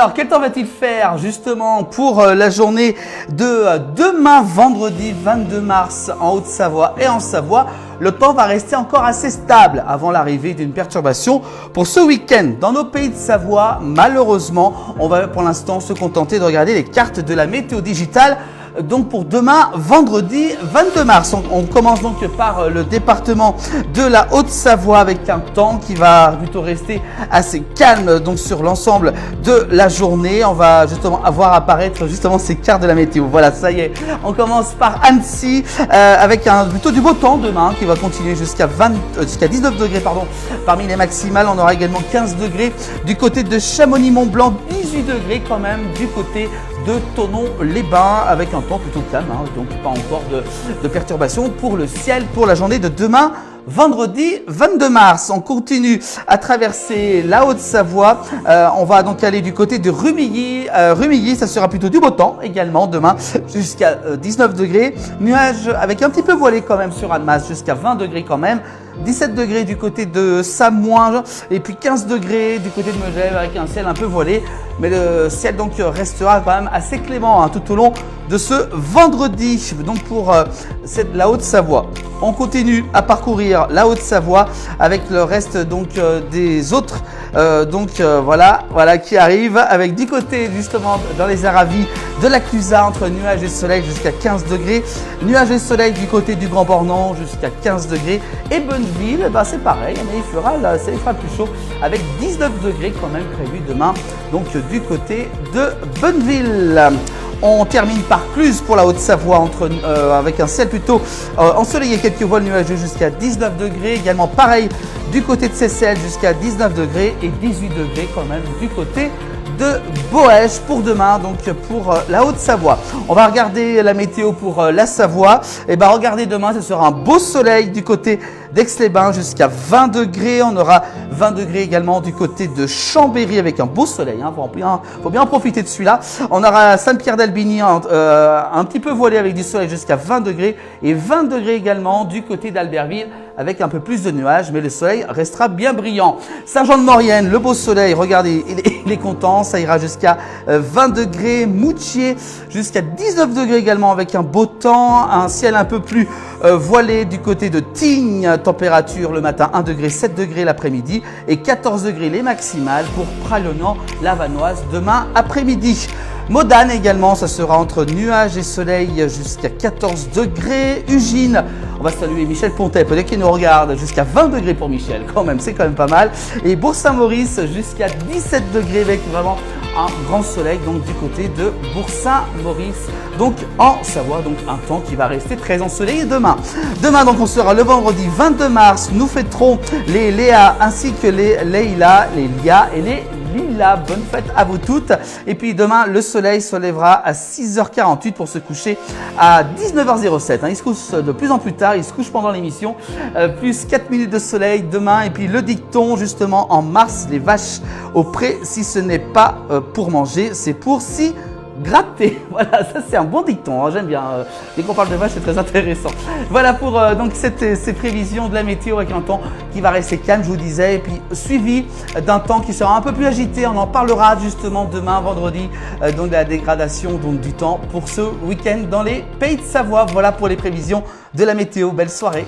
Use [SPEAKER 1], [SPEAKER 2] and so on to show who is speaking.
[SPEAKER 1] Alors, quel temps va-t-il faire justement pour la journée de demain, vendredi 22 mars en Haute-Savoie et en Savoie? Le temps va rester encore assez stable avant l'arrivée d'une perturbation pour ce week-end. Dans nos pays de Savoie, malheureusement, on va pour l'instant se contenter de regarder les cartes de la météo digitale. Donc pour demain, vendredi 22 mars, on commence donc par le département de la Haute-Savoie avec un temps qui va plutôt rester assez calme donc sur l'ensemble de la journée. On va justement avoir apparaître justement ces cartes de la météo. Voilà, ça y est, on commence par Annecy avec plutôt du beau temps demain qui va continuer jusqu'à 19 degrés parmi les maximales. On aura également 15 degrés du côté de Chamonix-Mont-Blanc, 18 degrés quand même du côté de Thonon-les-Bains avec un temps plutôt calme, donc pas encore de perturbations pour le ciel pour la journée de demain, vendredi 22 mars. On continue à traverser la Haute-Savoie. On va donc aller du côté de Rumilly. Rumilly, ça sera plutôt du beau temps également demain jusqu'à 19 degrés. Nuages avec un petit peu voilé quand même sur Annemasse jusqu'à 20 degrés quand même. 17 degrés du côté de Samoin et puis 15 degrés du côté de Megève avec un ciel un peu voilé. Mais le ciel donc restera quand même assez clément tout au long de ce vendredi. Donc pour la Haute-Savoie, on continue à parcourir la Haute-Savoie avec le reste donc des autres voilà qui arrivent avec du côté justement dans les Aravis de la Clusaz entre nuages et soleil jusqu'à 15 degrés. Nuages et soleil du côté du Grand Bornand jusqu'à 15 degrés. Et Bonneville, c'est pareil, mais il fera plus chaud avec 19 degrés quand même prévu demain. Donc du côté de Bonneville. On termine par Cluses pour la Haute-Savoie avec un ciel plutôt ensoleillé, quelques vols nuageux jusqu'à 19 degrés. Également pareil du côté de Seyssel jusqu'à 19 degrés et 18 degrés quand même du côté de Boëche pour demain, donc pour la Haute-Savoie. On va regarder la météo pour la Savoie. Et regardez, demain, ce sera un beau soleil du côté d'Aix-les-Bains jusqu'à 20 degrés. On aura 20 degrés également du côté de Chambéry avec un beau soleil. Faut bien en profiter de celui-là. On aura Saint-Pierre-d'Albigny un petit peu voilé avec du soleil jusqu'à 20 degrés et 20 degrés également du côté d'Albertville avec un peu plus de nuages, mais le soleil restera bien brillant. Saint-Jean-de-Maurienne, le beau soleil, regardez, il est content, ça ira jusqu'à 20 degrés. Moutier jusqu'à 19 degrés également avec un beau temps, un ciel un peu plus voilé du côté de Tignes, température le matin 1 degré, 7 degrés l'après-midi et 14 degrés les maximales pour Pralognan, la Vanoise demain après-midi. Modane également, ça sera entre nuages et soleil jusqu'à 14 degrés. Ugine, on va saluer Michel Pontet, peut-être qu'il nous regarde, jusqu'à 20 degrés pour Michel, c'est quand même pas mal. Et Bourg-Saint-Maurice jusqu'à 17 degrés avec vraiment un grand soleil donc du côté de Bourg-Saint-Maurice, donc en Savoie, donc un temps qui va rester très ensoleillé demain. Demain donc on sera le vendredi 22 mars, nous fêterons les Léa ainsi que les Leïla, les Lia et les Lila. Bonne fête à vous toutes. Et puis demain, le soleil se lèvera à 6h48 pour se coucher à 19h07. Il se couche de plus en plus tard, il se couche pendant l'émission. Plus 4 minutes de soleil demain. Et puis le dicton, justement, en mars, les vaches au pré, si ce n'est pas pour manger, c'est pour s'y gratter. Voilà, ça c'est un bon dicton, j'aime bien. Dès qu'on parle de vache, c'est très intéressant. Voilà pour donc ces prévisions de la météo avec un temps qui va rester calme, je vous disais, et puis suivi d'un temps qui sera un peu plus agité. On en parlera justement demain, vendredi, donc de la dégradation donc du temps pour ce week-end dans les pays de Savoie. Voilà pour les prévisions de la météo. Belle soirée.